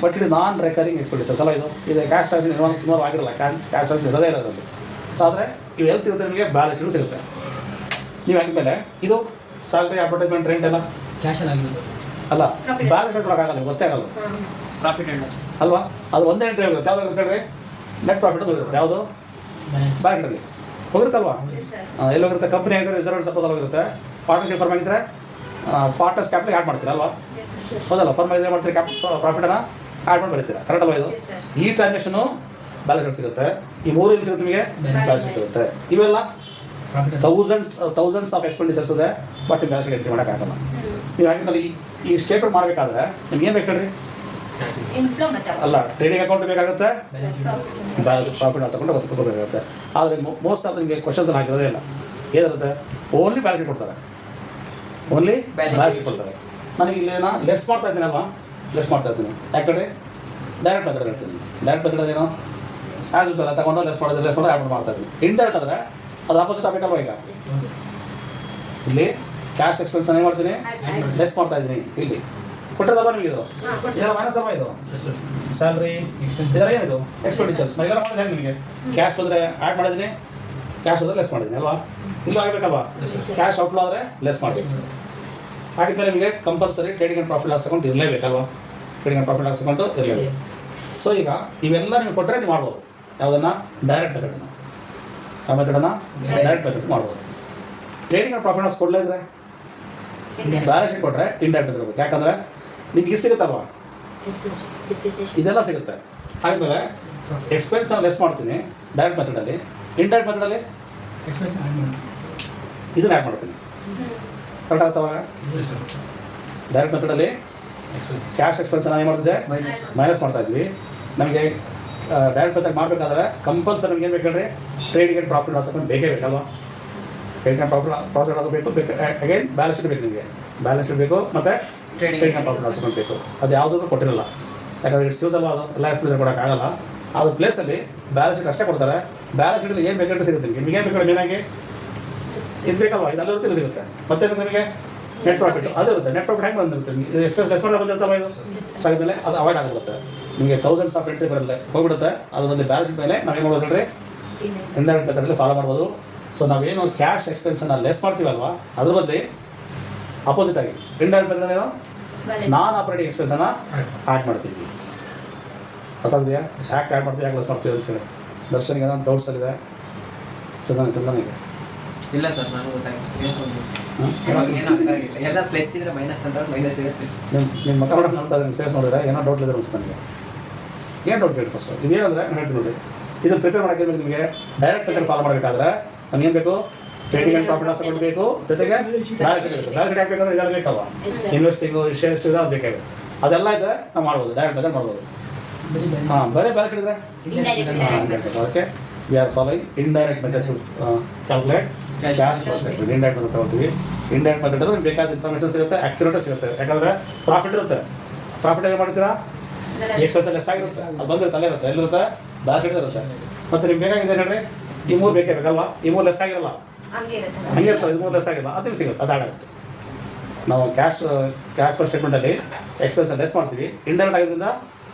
ಬಟ್ ಇದು ನಾನ್ ರೆಕರಿಂಗ್ ಎಕ್ಸ್ಪೆಂಡಿಚರ್ಸ್ ಅಲ್ಲ ಇದು ಕ್ಯಾಶ್ ಟ್ರಾನ್ಸಾಕ್ಷನ್ ಇನ್ವಾಲ್ವ್ ಆಗಿರಲ್ಲ ಕ್ಯಾಶ್ ಟ್ರಾನ್ಸಾಕ್ಷನ್ ಇರೋದೇ ಇಲ್ಲ ಅದರಲ್ಲಿ ಸೊ ಆದರೆ ಇವು ಎಲ್ಲಿ ಇರುತ್ತೆ ನಿಮಗೆ ಬ್ಯಾಲೆನ್ಸ್ ಶೀಟ್ ಸಿಗುತ್ತೆ ನೀವು ಹಾಕಿದ್ಮೇಲೆ ಇದು ಸ್ಯಾಲ್ರಿ ಅಡ್ವರ್ಟೈಸ್ಮೆಂಟ್ ರೆಂಟ್ ಎಲ್ಲ ಕ್ಯಾಶಲ್ಲಿ ಆಗಿರೋದು ಅಲ್ಲ ಬ್ಯಾಲೆನ್ಸ್ ಶೀಟ್ ಒಳಗಾಗಲ್ಲ ನಿಮ್ಗೆ ಗೊತ್ತೇ ಆಗಲ್ಲ ಪ್ರಾಫಿಟ್ ಆ್ಯಂಡ್ ಅಲ್ವಾ ಅದು ಒಂದೇ ಎಂಟ್ರಿ ಹೋಗುತ್ತೆ ಯಾವ್ದು ಹೋಗುತ್ತೆ ಹೇಳ್ರಿ ನೆಟ್ ಪ್ರಾಫಿಟ್ ಹೋಗಿರುತ್ತೆ ಯಾವುದು ಬ್ಯಾಂಕಲ್ಲಿ ಹೋಗಿರುತ್ತಲ್ವಾ ಎಲ್ಲಿ ಹೋಗಿರುತ್ತೆ ಕಂಪ್ನಿ ಆಗಿದ್ರೆ ರಿಸರ್ವ್ ಸಪೋಸ್ ಹೋಗಿರುತ್ತೆ ಪಾರ್ಟ್ನರ್ಶಿಪ್ ಫರ್ಮ್ ಆಗಿದ್ದರೆ ಪಾರ್ಟ್ನರ್ಸ್ ಕ್ಯಾಪಿಟಲ್ ಆ್ಯಡ್ ಮಾಡ್ತೀರಾ ಅಲ್ವಾ ಹೌದಲ್ಲ ಫರ್ಮ್ ಇದ್ರೆ ಮಾಡ್ತೀರಿ ಪ್ರಾಫಿಟನ್ನು ಆ್ಯಡ್ ಮಾಡಿ ಬರೀತೀರಾ ಕರೆಕ್ಟ್ ಅಲ್ವಾ ಇದು ಈ ಟ್ರಾನ್ಸಾಕ್ಷನು ಬ್ಯಾಲೆನ್ಸ್ ಶೀಟ್ ಸಿಗುತ್ತೆ ಈ 3 ಇಲ್ಲಿ ಸಿಗುತ್ತೆ ನಿಮಗೆ ಬ್ಯಾಲೆನ್ಸ್ ಶೀಟ್ ಸಿಗುತ್ತೆ ಇವೆಲ್ಲ ಥೌಸಂಡ್ಸ್ ಆಫ್ ಎಕ್ಸ್ಪೆಂಡಿಚರ್ಸ್ ಇದೆ ಬಟ್ ಬ್ಯಾಲೆನ್ಸ್ ಶೀಟ್ ಎಂಟ್ರಿ ಮಾಡೋಕ್ಕಾಗಲ್ಲ ನೀವು ಹಾಗೆ ಈ ಸ್ಟೇಟ್ಮೆಂಟ್ ಮಾಡಬೇಕಾದ್ರೆ ನಿಮ್ಗೆ ಏನು ಬೇಕು ಹೇಳ್ರಿ ಅಲ್ಲ ಟ್ರೇಡಿಂಗ್ ಅಕೌಂಟ್ ಬೇಕಾಗುತ್ತೆ ಪ್ರಾಫಿಟ್ ಲಾಸ್ ಅಕೌಂಟ್ ಗೊತ್ತಿರಬೇಕಾಗುತ್ತೆ ಆದರೆ ಮೋಸ್ಟ್ ಆಫ್ ನಿಮಗೆ ಕ್ವಶನ್ಸಲ್ಲಿ ಹಾಕಿರೋದೇ ಇಲ್ಲ ಏನಿರುತ್ತೆ ಓನ್ಲಿ ಬ್ಯಾಲೆನ್ಸ್ ಶೀಟ್ ಕೊಡ್ತಾರೆ ಓನ್ಲಿ ಬ್ಯಾಲೆನ್ಸ್ ಶೀಟ್ ಕೊಡ್ತಾರೆ ನನಗೆ ಇಲ್ಲೇನೋ ಲೆಸ್ ಮಾಡ್ತಾ ಇದ್ದೀನಲ್ವಾ ಲೆಸ್ ಮಾಡ್ತಾ ಇದ್ದೀನಿ ಯಾಕಂದರೆ ಡೈರೆಕ್ಟ್ ಮೆಥಡ್ ಹೇಳ್ತೀನಿ ಡೈರೆಕ್ಟ್ ಮೆಥಡ್ ಏನೋ ಆ್ಯಸ್ ಯೂಸಲ್ಲ ತಗೊಂಡು ಲೆಸ್ ಮಾಡೋದು ಆ್ಯಡ್ ಮಾಡ್ತಾ ಇದ್ದೀನಿ ಇಂಡೈರೆಕ್ಟ್ ಆದರೆ ಅದು ಆಪೋಸಿಟ್ ಆಗಬೇಕಲ್ವ ಈಗ ಇಲ್ಲಿ ಕ್ಯಾಶ್ ಎಕ್ಸ್ಪೆನ್ಸ್ ಏನು ಮಾಡ್ತೀನಿ ಲೆಸ್ ಮಾಡ್ತಾ ಇದ್ದೀನಿ ಇಲ್ಲಿ ಕೊಟ್ಟಿರೋದಲ್ವ ನಿಮಗೆ ಇದು ಇದೆಲ್ಲ ಮೈನಸ್ ಅಲ್ವಾ ಇದು ಸ್ಯಾಲ್ರಿ ಇದೆಲ್ಲ ಏನಿದು ಎಕ್ಸ್ಪೆಂಡಿಚರ್ಸ್ ನಾನು ಇದೆಲ್ಲ ಮಾಡಿದೆ ನಿಮಗೆ ಕ್ಯಾಶ್ ಬಂದರೆ ಆ್ಯಡ್ ಮಾಡಿದ್ದೀನಿ ಕ್ಯಾಶ್ ಹೋದರೆ ಲೆಸ್ ಮಾಡಿದ್ದೀನಿ ಅಲ್ವಾ ಇಲ್ಲೂ ಆಗಬೇಕಲ್ವಾ ಕ್ಯಾಶ್ ಔಟ್ಫ್ಲೋ ಆದರೆ ಲೆಸ್ ಮಾಡಿದ್ದೀನಿ ಹಾಗಿದ್ಮೇಲೆ ನಿಮಗೆ compulsory trading and profit loss account ಇರಲೇಬೇಕಲ್ವಾ trading and profit loss account ಇರಲೇಬೇಕು ಸೊ ಈಗ ಇವೆಲ್ಲ ನಿಮಗೆ ಕೊಟ್ಟರೆ ನೀವು ಮಾಡ್ಬೋದು ಯಾವುದನ್ನು ಡೈರೆಕ್ಟ್ ಮೆಥಡನ್ನು ಆ ಮೆಥಡನ್ನು ಡೈರೆಕ್ಟ್ ಮೆಥಡ್ ಮಾಡ್ಬೋದು ಟ್ರೇಡಿಂಗ್ ಆ್ಯಂಡ್ ಪ್ರಾಫಿಟ್ ಲಾಸ್ ಕೊಡಲೇ ಇದ್ರೆ ಬ್ಯಾಲೆನ್ಸ್ ಶೀಟ್ ಕೊಟ್ಟರೆ ಇಂಡೈರೆಕ್ಟ್ ಮೆಥಡ್ ಇರಬೇಕು ಯಾಕಂದರೆ ನಿಮ್ಗೆ ಇದು ಸಿಗುತ್ತಲ್ವಾ ಇದೆಲ್ಲ ಸಿಗುತ್ತೆ ಹಾಗೆಮೇಲೆ ಎಕ್ಸ್ಪೆನ್ಸ್ ನಾನು ಲೆಸ್ ಮಾಡ್ತೀನಿ ಡೈರೆಕ್ಟ್ ಮೆಥಡಲ್ಲಿ ಇಂಡೈರೆಕ್ಟ್ ಮೆಥಡಲ್ಲಿ ಇದನ್ನು ಆ್ಯಡ್ ಮಾಡ್ತೀನಿ ಕರೆಕ್ಟ್ ಆಗುತ್ತವಾಗ ಡೈರೆಕ್ಟ್ ಮೆಥಡಲ್ಲಿ ಕ್ಯಾಶ್ ಎಕ್ಸ್ಪೆನ್ಸ್ ನಾನು ಏನು ಮಾಡ್ತಿದ್ದೆ ಮೈನಸ್ ಮಾಡ್ತಾಯಿದ್ವಿ ನಮಗೆ ಡೈರೆಕ್ಟ್ ಮೆಥಡ್ ಮಾಡಬೇಕಾದ್ರೆ ಕಂಪಲ್ಸರಿ ನಮ್ಗೆ ಏನು ಬೇಕು ಹೇಳ್ರಿ trading and profit loss account ಬೇಕೇ ಬೇಕಲ್ವಾ ಟ್ರೇಡಿಂಗ್ ಆ್ಯಂಡ್ ಪ್ರಾಫಿಟ್ ಅದು ಬೇಕು ಅಗೇನ್ ಬ್ಯಾಲೆನ್ಸ್ ಶೀಟ್ ಬೇಕು ನಿಮಗೆ ಬ್ಯಾಲೆನ್ಸ್ ಶೀಟ್ ಬೇಕು ಮತ್ತು trading and profit loss account ಬೇಕು ಅದು ಯಾವುದೂ ಕೊಟ್ಟಿರಲ್ಲ ಯಾಕಂದರೆ ಇಟ್ಸ್ ಯೂಸ್ ಅಲ್ವಾ ಅದು ಎಲ್ಲ ಎಕ್ಸ್ಪೆನ್ಸ್ ಕೊಡೋಕ್ಕಾಗಲ್ಲ ಅದು ಪ್ಲೇಸಲ್ಲಿ ಬ್ಯಾಲೆನ್ಸ್ ಶೀಟ್ ಅಷ್ಟೇ ಕೊಡ್ತಾರೆ ಬ್ಯಾಲೆನ್ಸ್ ಶೀಟಲ್ಲಿ ಏನು ಬೇಕಾದ್ರೆ ಸಿಗುತ್ತೆ ನಿಮಗೆ ಏನು ಬೇಕಾದ್ರೆ ಮೇನಾಗಿ ಇದು ಬೇಕಲ್ವಾ ಇದು ಅಲ್ಲಿರುತ್ತೆ ಸಿಗುತ್ತೆ ಮತ್ತೆ ನಿಮಗೆ ನೆಟ್ ಪ್ರಾಫಿಟ್ ಅದು ಇರುತ್ತೆ ನೆಟ್ ಪ್ರಾಫಿಟ್ ಹೆಂಗೆ ಬಂದಿರುತ್ತೆ ಇದು ಎಕ್ಸ್ಪೆನ್ಸ್ ಲೆಸ್ ಮಾಡಿದ್ರೆ ಬಂದಿರ್ತಲ್ಲ ಇದು ಸೊ ಮೇಲೆ ಅದು ಅವಾಯ್ಡ್ ಆಗಿಬಿಡುತ್ತೆ ನಿಮಗೆ ಥೌಸಂಡ್ಸ್ ಆಫ್ ಎಂಟ್ರಿ ಬರಲ್ಲ ಹೋಗ್ಬಿಡುತ್ತೆ ಅದು ಒಂದು ಬ್ಯಾಲೆನ್ಸ್ ಶೀಟ್ ಮೇಲೆ ನಾವೇನು ಮಾಡ್ಬೋದು ಹೇಳ್ರಿ ಇಂಡೈರೆಕ್ಟ್ ಮೆಥಡಲ್ಲಿ ಫಾಲೋ ಮಾಡ್ಬೋದು ಸೊ ನಾವೇನು ಕ್ಯಾಶ್ ಎಕ್ಸ್ಪೆನ್ಸನ್ನು ಲೆಸ್ ಮಾಡ್ತೀವಲ್ವಾ ಅದ್ರ ಬದಲಿ ಅಪೋಸಿಟ್ ಆಗಿ ಇಂಡೈರೆಕ್ಟ್ ಮೆಥಡ್ ಏನೋ ನಾನ್ ಆಪರೇಟಿಂಗ್ ಎಕ್ಸ್ಪೆನ್ಸನ್ನು ಆ್ಯಡ್ ಮಾಡ್ತೀವಿ ಗೊತ್ತಾಗಿದೆಯಾ ಯಾಕೆ ಆ್ಯಡ್ ಮಾಡ್ತೀವಿ ಯಾಕೆ ಲೆಸ್ ಮಾಡ್ತೀವಿ ಅಂತೇಳಿ ದರ್ಶನಿಗೆ ಏನೋ ಡೌಟ್ಸಲ್ಲಿದೆ ಚಂದನಿಗೆ ಇಲ್ಲ ಸರ್ ನಾನು ಗೊತ್ತಾಗಿಲ್ಲ ಎಲ್ಲ ಪ್ಲಸ್ ಇದ್ರೆ ಮೈನಸ್ ಅಂತ ಮೈನಸ್ ಇದೆ ಪ್ಲಸ್ ನಿಮ್ಮ ಮಕ್ಕ ನೋಡೋಕೆ ಅನಿಸ್ತಾ ಇದೆ ಫೇಸ್ ನೋಡಿದ್ರೆ ಏನೋ ಡೌಟ್ ಇದೆ ಅನಿಸ್ತು ನನಗೆ ಏನು ಡೌಟ್ ಹೇಳಿ ಫಸ್ಟು ಇದೇನಂದರೆ ನಾನು ಹೇಳ್ತೀನಿ ನೋಡಿ ಇದನ್ನು ಪ್ರಿಪೇರ್ ಮಾಡೋಕ್ಕೆ ನಿಮಗೆ ಡೈರೆಕ್ಟ್ ಮೆಥಡ್ ಫಾಲೋ ಮಾಡಬೇಕಾದ್ರೆ ನಮ್ಗೆ ಏನು ಬೇಕು trading and profit loss account ಬೇಕು ಜೊತೆಗೆ ಬ್ಯಾಲೆನ್ಸ್ ಶೀಟ್ ಬೇಕು ಬ್ಯಾಲೆನ್ಸ್ ಶೀಟ್ ಹಾಕಬೇಕಂದ್ರೆ ಇದೆಲ್ಲ ಬೇಕಲ್ವಾ ಇನ್ವೆಸ್ಟಿಂಗು ಶೇರ್ಸ್ ಇದು ಅದು ಬೇಕಾಗುತ್ತೆ ಅದೆಲ್ಲ ಇದ್ದರೆ ನಾವು ಮಾಡ್ಬೋದು ಡೈರೆಕ್ಟ್ ಮೆಥಡ್ ಮಾಡ್ಬೋದು ಹಾಂ ಬರೀ ಬ್ಯಾಲೆನ್ಸ್ ಶೀಟ್ ಇದ್ರೆ Indirect. Okay we are following indirect method to calculate Cash cash statement indirect method ತಗೊಳ್ತೀವಿ. ಇಂಡೈರೆಕ್ಟ್ ಮೆಥಡ್ ನಿಮ್ಗೆ ಬೇಕಾದ ಇನ್ಫಾರ್ಮೇಷನ್ ಸಿಗುತ್ತೆ, ಅಕ್ಯುರೇಟ್ ಸಿಗುತ್ತೆ. ಯಾಕಂದರೆ ಪ್ರಾಫಿಟ್ ಇರುತ್ತೆ. ಪ್ರಾಫಿಟ್ ಏನು ಮಾಡ್ತೀರಾ, ಎಕ್ಸ್ಪೆನ್ಸ್ ಲೆಸ್ ಆಗಿರುತ್ತೆ, ಅದು ಬಂದಿರುತ್ತೆ, ಅಲ್ಲೇ ಇರುತ್ತೆ, ಎಲ್ಲಿರುತ್ತೆ ಬ್ಯಾಲೆನ್ಸ್ ಶೀಟ್ ಇರುತ್ತೆ. ಮತ್ತು ನಿಮ್ಗೆ ಬೇಕಾಗಿದೆ ಹೇಳ್ರಿ, ಈ ಮೂರು ಬೇಕೇ ಬೇಕಲ್ವಾ, ಈ ಮೂರು ಲೆಸ್ ಆಗಿರಲ್ಲ, ಹಂಗೆ ಇರ್ತದೆ, ಇದು ಮೂರು ಲೆಸ್ ಆಗಿರಲ್ಲ, ಅದು ನಿಮ್ಗೆ ಸಿಗುತ್ತೆ, ಅದು ಆ್ಯಡ್ ಆಗುತ್ತೆ. ನಾವು ಕ್ಯಾಶ್ ಫ್ಲೋ ಸ್ಟೇಟ್ಮೆಂಟಲ್ಲಿ ಎಕ್ಸ್ಪೆನ್ಸ್ ಲೆಸ್ ಮಾಡ್ತೀವಿ, ಇಂಡೈರೆಕ್ಟ್ ಆಗಿದ್ದರಿಂದ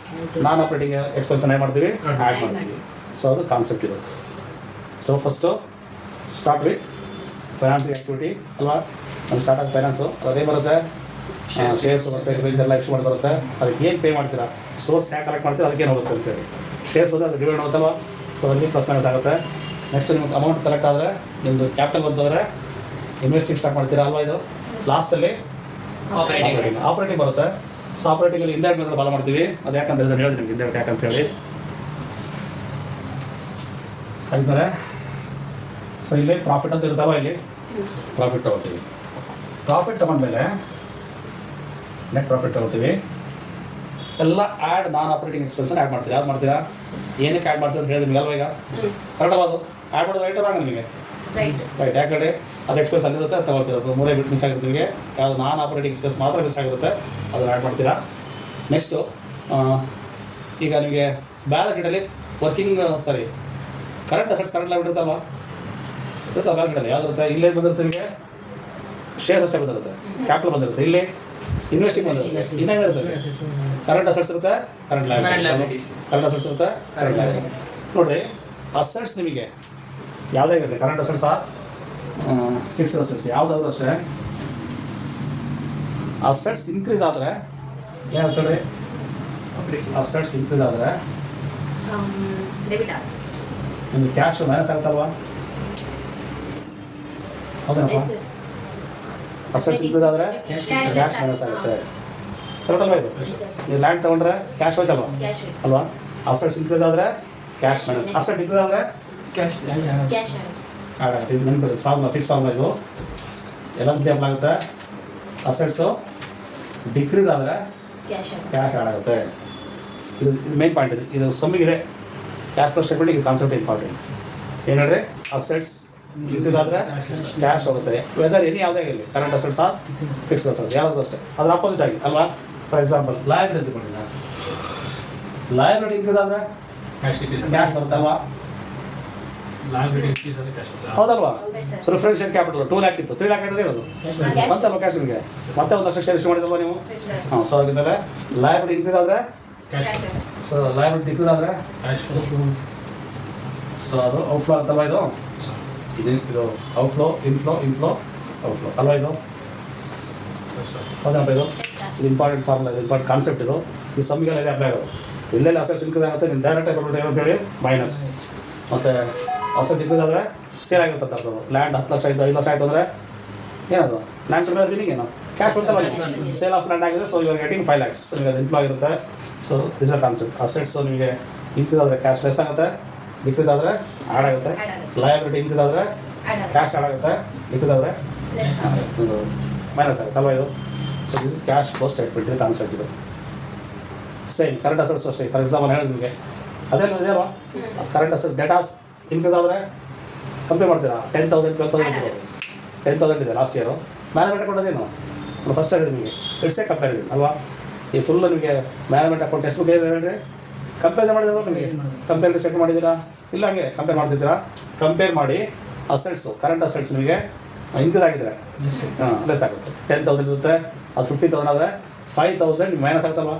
ನಾನ್ ಆಪರೇಟಿಂಗ್ ಎಕ್ಸ್ಪೆನ್ಸ್ ಏನು ಮಾಡ್ತೀವಿ, ಆ್ಯಡ್ ಮಾಡ್ತೀವಿ. ಸೊ ಅದು ಕಾನ್ಸೆಪ್ಟ್ ಇದು. So first start with financing activity ಅಲ್ವಾ, ಅದು ಸ್ಟಾರ್ಟ್ ಆಗಿ ಫೈನಾನ್ಸು ಅದೇ ಬರುತ್ತೆ, ಶೇರ್ಸ್ ಬರುತ್ತೆ, ರೇಂಜ್ ಎಲ್ಲ ಇಶ್ಯೂ ಮಾಡಿ ಬರುತ್ತೆ. ಅದಕ್ಕೆ ಏನು ಪೇ ಮಾಡ್ತೀರಾ, ಸೋರ್ಸ್ ಯಾಕೆ ಕಲೆಕ್ಟ್ ಮಾಡ್ತೀರಾ, ಅದಕ್ಕೇನು ಹೋಗುತ್ತೆ ಅಂತೇಳಿ. ಶೇರ್ಸ್ ಬಂದರೆ ಅದು ಡಿವಿಡೆಂಡ್ ಹೋಗುತ್ತಲ್ವ, ಸೊ ಅಲ್ಲಿ ಪ್ಲಸ್ ಮೈನಸ್ ಆಗುತ್ತೆ. ನೆಕ್ಸ್ಟ್ ನಿಮ್ಗೆ ಅಮೌಂಟ್ ಕಲೆಕ್ಟ್ ಆದರೆ ನಿಮ್ಮದು ಕ್ಯಾಪಿಟಲ್ ಬಂತಂದರೆ ಇನ್ವೆಸ್ಟಿಂಗ್ ಸ್ಟಾರ್ಟ್ ಮಾಡ್ತೀರಾ ಅಲ್ವಾ. ಇದು ಲಾಸ್ಟಲ್ಲಿ ಆಪರೇಟಿಂಗ್ ಬರುತ್ತೆ. ಸೊ ಆಪರೇಟಿಂಗಲ್ಲಿ ಇಂಡೈರೆಕ್ಟ್ ಮೆಥಡ್ ಫಾಲೋ ಮಾಡ್ತೀವಿ. ಅದು ಯಾಕಂತ ಹೇಳಿದ್ರೆ ನಿಮ್ಗೆ ಇಂಡೈರೆಕ್ಟ್ ಯಾಕಂತ ಹೇಳಿ ಆದ್ಮೇಲೆ ಸೊ ಇಲ್ಲಿ ಪ್ರಾಫಿಟ್ ಅಂತ ಇರ್ತಾವ, ಇಲ್ಲಿ ಪ್ರಾಫಿಟ್ ತೊಗೊಳ್ತೀವಿ. ಪ್ರಾಫಿಟ್ ತೊಗೊಂಡ್ಮೇಲೆ ನೆಟ್ ಪ್ರಾಫಿಟ್ ತೊಗೊಳ್ತೀವಿ. ಎಲ್ಲ ಆ್ಯಡ್ ನಾನ್ ಆಪರೇಟಿಂಗ್ ಎಕ್ಸ್ಪೆನ್ಸನ್ನು ಆ್ಯಡ್ ಮಾಡ್ತೀರಾ. ಯಾವ್ದು ಮಾಡ್ತೀರಾ, ಏನಕ್ಕೆ ಆ್ಯಡ್ ಮಾಡ್ತೀರಾ ಅಂತ ಹೇಳಿ ನಿಮ್ಗೆ ಅಲ್ವಾ, ಈಗ ಕರೆಕ್ಟ್ ಅದು ಆ್ಯಡ್ ಮಾಡೋದು ರೈಟ್ ಆಗ ನಿಮಗೆ ರೈಟ್. ಯಾಕಂದರೆ ಅದು ಎಕ್ಸ್ಪೆನ್ಸ್ ಅಲ್ಲಿರುತ್ತೆ, ಅದು ತೊಗೊಳ್ತಿರೋದು ಮೂರೇ ಬಿಟ್ಟು ಮಿಸ್ ಆಗಿರುತ್ತೆ. ನಿಮಗೆ ಯಾವುದು ನಾನ್ ಆಪರೇಟಿಂಗ್ ಎಕ್ಸ್ಪೆನ್ಸ್ ಮಾತ್ರ ಮಿಸ್ ಆಗಿರುತ್ತೆ, ಅದನ್ನು ಆ್ಯಡ್ ಮಾಡ್ತೀರಾ. ನೆಕ್ಸ್ಟು ಈಗ ನಿಮಗೆ ಬ್ಯಾಲೆನ್ಸ್ ಶೀಟಲ್ಲಿ ಕರೆಂಟ್ ಅಸೆಟ್ಸ್ ಕರೆಂಟ್ ಲಾಭ ಇರುತ್ತಲ್ವ, ಇರುತ್ತೆ ಬ್ಯಾಲೆನ್ಸ್ ಶೀಟಲ್ಲಿ ಯಾವ್ದು ಇರುತ್ತೆ. ಇಲ್ಲೇ ಬಂದಿರುತ್ತೆ ನಿಮಗೆ ಶೇರ್ಸ್ ಅಷ್ಟೇ ಬಂದಿರುತ್ತೆ, ಕ್ಯಾಪಿಟಲ್ ಬಂದಿರುತ್ತೆ, ಇಲ್ಲಿ ಇನ್ವೆಸ್ಟಿಂಗ್ ಬಂದಿರುತ್ತೆ, ಇನ್ನೇನಿರುತ್ತೆ ಕರೆಂಟ್ ಅಸೆಟ್ಸ್ ಇರುತ್ತೆ, ಕರೆಂಟ್ ಲಯಬಿಲಿಟೀಸ್, ಕರೆಂಟ್ ಅಸೆಟ್ಸ್ ಇರುತ್ತೆ, ಕರೆಂಟ್ ಲಯಬಿಲಿಟಿ. ನೋಡಿರಿ ಅಸೆಟ್ಸ್ ನಿಮಗೆ ಯಾವುದೇ ಇರುತ್ತೆ, ಕರೆಂಟ್ ಅಸೆಟ್ಸ್ ಫಿಕ್ಸ್ಡ್ ಅಸೆಟ್ಸ್ ಯಾವುದಾದ್ರೂ ಅಷ್ಟೇ. ಅಸೆಟ್ಸ್ ಇನ್ಕ್ರೀಸ್ ಆದರೆ ಏನಾಗ್ತದೆ, ಅಸೆಟ್ಸ್ ಇನ್ಕ್ರೀಸ್ ಆದರೆ ನಿಮಗೆ ಕ್ಯಾಶ್ ಮೈನಸ್ ಆಗುತ್ತಲ್ವಾ, ಹೌದೇನಪ್ಪ. ಅಸೆಟ್ಸ್ ಇನ್ಕ್ರೀಸ್ ಆದರೆ ಕ್ಯಾಶ್ ಮೈನಸ್ ಆಗುತ್ತೆ, ಕರೆಕ್ಟ್ ಅಲ್ವಾ. ಇದು ನೀವು ಲ್ಯಾಂಡ್ ತೊಗೊಂಡ್ರೆ ಕ್ಯಾಶ್ ಹೋಯ್ತಲ್ವಾ ಅಲ್ವಾ. ಅಸೆಟ್ಸ್ ಇನ್ಕ್ರೀಸ್ ಆದರೆ ಕ್ಯಾಶ್ ಮೈನಸ್, ಅಸೆಟ್ ಇನ್ಕ್ರೀಸ್ ಆದರೆ ಕ್ಯಾಶ್ ಆ್ಯಡ್ ಆಗುತ್ತೆ. ಇದು ನೆನಪಿರುತ್ತೆ, ಫಾರ್ಮುಲಾ ಫಿಕ್ಸ್ ಫಾರ್ಮುಲಾ. ಇದು ಎಲ್ಲ ಅಪ್ಲೈ ಆಗುತ್ತೆ. ಅಸೆಟ್ಸು ಡಿಕ್ರೀಸ್ ಆದರೆ ಕ್ಯಾಶ್ ಆ್ಯಡ್ ಆಗುತ್ತೆ. ಇದು ಮೇನ್ ಪಾಯಿಂಟ್. ಇದು ಸಮ್ಮಿಗಿದೆ ಕ್ಯಾಶ್ ಫ್ಲೋ ಸ್ಟೇಟ್ಮೆಂಟ್. ಇದು ಕಾನ್ಸೆಪ್ಟ್ ಇಂಪಾರ್ಟೆಂಟ್. ಏನು ಹೇಳ್ರಿ, ಅಸೆಟ್ಸ್ ಇನ್ಕ್ರೀಸ್ ಆದರೆ ಕ್ಯಾಶ್ ಹೋಗುತ್ತೆ. ವೆದರ್ ಎನಿ ಯಾವುದೇ ಆಗಿರಲಿ, current assets or fixed assets ಯಾರಾದರೂ ಅಷ್ಟೇ. ಅದ್ರ ಆಪೋಸಿಟ್ ಆಗಿ ಅಲ್ವಾ. ಫಾರ್ ಎಕ್ಸಾಂಪಲ್ ಲಯಬಿಲಿಟಿ ತಗೊಂಡಿಲ್ಲ, ಲಯಬಿಲಿಟಿ ಇನ್ಕ್ರೀಸ್ ಆದರೆ ಕ್ಯಾಶ್ ಬರುತ್ತಲ್ವಾ, ಹೌದಲ್ವಾ. ಪ್ರಿಫರೆನ್ಷಿಯಲ್ ಕ್ಯಾಪಿಟಲ್ 2 lakh ಇತ್ತು, 3 lakh ಆಗಿದ್ರೆ ಇರೋದು ಬಂತಲ್ವ ಕ್ಯಾಶ್ ನಿಮಗೆ. ಮತ್ತೆ 1 ಲಕ್ಷ ಶೇರ್ ಇಶ್ಯೂ ಮಾಡಿದಲ್ವ ನೀವು. ಹಾಂ, ಸೊ ಅದರಿಂದ ಲಯಬಿಲಿಟಿ ಇನ್ಕ್ರೀಸ್ ಆದರೆ ಸೊ ಲಯಬಿಲಿಟಿ ಡಿಕ್ರೀಸ್ ಆದರೆ ಸೊ ಅದು ಔಟ್ಫ್ಲೋ ಅಂತಲ್ವ. ಇದು ಔಟ್ಫ್ಲೋ ಇನ್ಫ್ಲೋ ಔಟ್ಫ್ಲೋ ಅಲ್ವಾ. ಇದು ಹೌದಪ್ಪ. ಇದು ಇಂಪಾರ್ಟೆಂಟ್ ಫಾರ್ಮುಲಾ, ಇದು ಇಂಪಾರ್ಟೆಂಟ್ ಕಾನ್ಸೆಪ್ಟ್. ಇದು ಈ ಸಮ್ಮಿಗೆಲ್ಲ ಇದೆ ಅಪ್ಲೈ ಆಗೋದು. ಎಲ್ಲೆಲ್ಲಿ ಅಸೆಟ್ಸ್ ಇನ್ಕ್ರೀಸ್ ಆಗುತ್ತೆ ನೀವು ಡೈರೆಕ್ಟಾಗಿ ಕೊಟ್ಬಿಟ್ಟು ಏನಂತೇಳಿ ಮೈನಸ್. ಮತ್ತು ಅಸೆಟ್ ಡಿಕ್ರೀಸ್ ಆದರೆ ಸೇಲ್ ಆಗಿರುತ್ತೆ ಅಂತ ಅರ್ಥದ್ದು. ಲ್ಯಾಂಡ್ 10 ಲಕ್ಷ ಆಯಿತು, 5 ಲಕ್ಷ ಆಯಿತು ಅಂದರೆ ಏನದು ಲ್ಯಾಂಡ್ ಪ್ರಿಪೇರ್ ಮೀನಿಂಗ್ ಏನು, ಕ್ಯಾಶ್ ಬರ್ತಲ್ಲ ನೀವು. ಸೇಲ್ ಆಫ್ ಲ್ಯಾಂಡ್ ಆಗಿದೆ, so you are getting 5 lakhs. So ನಿಮಗೆ ಅದು ಇನ್ಫ್ಲೋ ಆಗಿರುತ್ತೆ. So this are concept. Assets ನಿಮಗೆ ಇನ್ಕ್ರೀಸ್ ಆದರೆ ಕ್ಯಾಶ್ ಲೆಸ್ ಆಗುತ್ತೆ, ಡಿಕ್ರೀಸ್ ಆದರೆ ಆ್ಯಡ್ ಆಗುತ್ತೆ. ಲಯಬಿಲಿಟಿ ಇನ್ಕ್ರೀಸ್ ಆದರೆ ಕ್ಯಾಶ್ ಆ್ಯಡ್ ಆಗುತ್ತೆ, ಡಿಕ್ರೀಸ್ ಆದರೆ ಇದು ಮೈನಸ್ ಆಗುತ್ತೆ ಅಲ್ವಾ. ಇದು so this is cash flow statement. ಇದು ಕಾನ್ಸೆಪ್ಟ್. ಇದು ಸೇಮ್ ಕರೆಂಟ್ ಅಸೆಟ್ಸ್ ಅಷ್ಟೇ. ಫಾರ್ ಎಕ್ಸಾಂಪಲ್ ಹೇಳಿದ ನಿಮಗೆ ಅದೇ ಅಲ್ವಾ. ಕರೆಂಟ್ ಅಸೆಟ್ ಡೇಟಾಸ್ ಇನ್ಕ್ರೀಸ್ ಆದರೆ ಕಂಪೇರ್ ಮಾಡ್ತೀರಾ 10,000 12,000 10,000 ಇದೆ ಲಾಸ್ಟ್ ಇಯರು. ಮ್ಯಾನೇಜ್ಮೆಂಟ್ ಕೊಡೋದೇನು ಫಸ್ಟ್ ಆಗಿದೆ ನಿಮಗೆ. ಇಟ್ಸ್ ಎ ಕಂಪ್ಯಾರಿಸನ್ ಅಲ್ವಾ. ಈ ಫುಲ್ ನಿಮಗೆ ಮ್ಯಾನೇಜ್ಮೆಂಟ್ ಅಕೌಂಟ್ ಟೆಕ್ಸ್ಟ್ ಬುಕ್ ಇದೆ ಹೇಳ್ರಿ, ಕಂಪೇರ್ ಮಾಡಿದ್ರೆ ನಿಮಗೆ ಕಂಪೇರ್ ಸ್ಟೇಟ್ ಮಾಡಿದ್ದೀರಾ ಇಲ್ಲ, ಹಂಗೆ ಕಂಪೇರ್ ಮಾಡ್ತಿದ್ದೀರಾ. ಕಂಪೇರ್ ಮಾಡಿ ಅಸೆಟ್ಸು ಕರೆಂಟ್ ಅಸೆಟ್ಸ್ ನಿಮಗೆ ಇನ್ಕ್ರೀಸ್ ಆಗಿದ್ರೆ ಲೆಸ್ ಆಗುತ್ತೆ. 10,000 ಇರುತ್ತೆ, ಅದು 15,000 ಆದರೆ 5,000 ಮೈನಸ್ ಆಗುತ್ತಲ್ವಾ.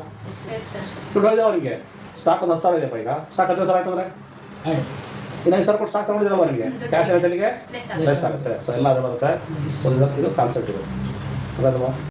ದುಡ್ಡು ಹೋಗಿದಾವ ನಿಮಗೆ. ಸ್ಟಾಕ್ ಒಂದು 10,000 ಇದೆಯಪ್ಪ, ಈಗ ಸ್ಟಾಕ್ 15,000 ಆಯ್ತು ಅಂದರೆ ಇನ್ನು 5,000 ಕೊಟ್ಟು ಸ್ಟಾಕ್ ತೊಗೊಂಡಿದ್ದೀರಲ್ವ ನಿಮಗೆ, ಕ್ಯಾಶ್ ಆಗುತ್ತೆ, ಇಲ್ಲಿಗೆ ಲೆಸ್ ಆಗುತ್ತೆ. ಸೊ ಎಲ್ಲ ಅದೇ ಬರುತ್ತೆ. ಸೊ ಇದು ಕಾನ್ಸೆಪ್ಟ್ ಇದು, ಅದಾದಲ್ವಾ.